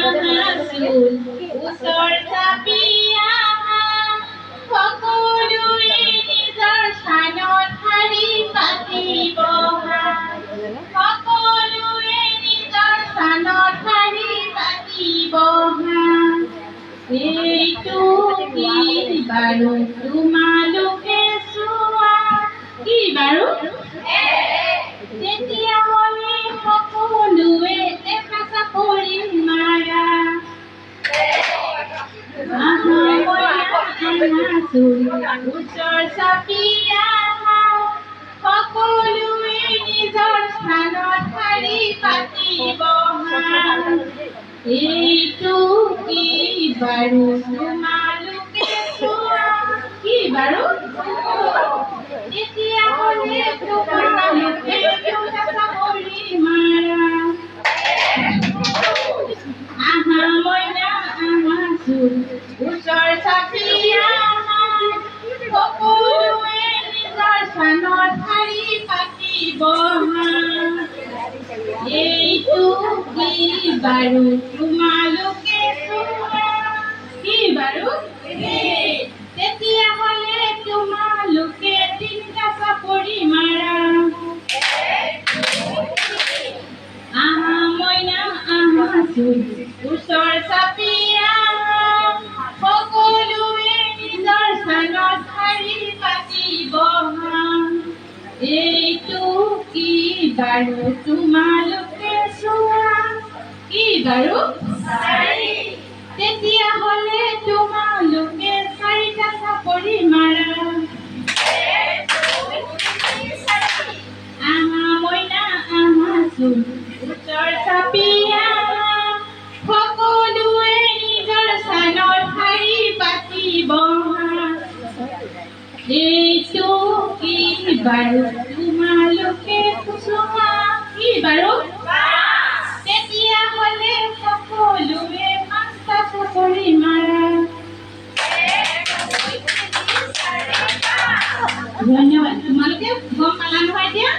চুল ওচৰ চাপি আহা সকলোৱে নিজৰ স্থানত শাৰী পাতি বহা সকলোৱে নিজৰ স্থানত শাৰী পাতি বহা এইটো কি বাৰু তোমালোকে চোৱা কি বাৰু তেতিয়াহ'লে সকলোৱে এটা চাপৰি মাৰা ওচৰ চাপি আহা সকলোৱে নিজৰ স্থানত শাৰী পাতি বহা এইটো কি বাৰু তোমালোকে চোৱা কি বাৰু তেতিয়াহ'লে তোমালোকে দুটা চাপৰি মাৰা আহা মইনা আহা চোন ওচৰ চাপি আহা সকলোৱে নিজৰ স্থানত শাৰী পাতি বহা এইটো কি বাৰু তোমালোকে চোৱা কি বাৰু তেতিয়াহ'লে তোমালোকে তিনিটা চাপৰি মাৰা আহা মইনা আহা চোন ওচৰ চাপি আহা সকলোৱে নিজৰ স্থানত শাৰী পাতি বহা এইটো কি বাৰু তোমালোকে চোৱা কি বাৰু তেতিয়াহ'লে তোমালোকে চাৰিটা চাপৰি মাৰা আহা মইনা আহা চোন ওচৰ চাপি আহা সকলোৱে নিজৰ স্থানত শাৰী পাতি বহা এইটো কি বাৰু তোমালোকে চোৱা কি বাৰু তেতিয়াহ'লে সকলোৱে পাঁচটা চাপৰি মাৰা ধন্যবাদ তোমালোকে গম পালা নহয় এতিয়া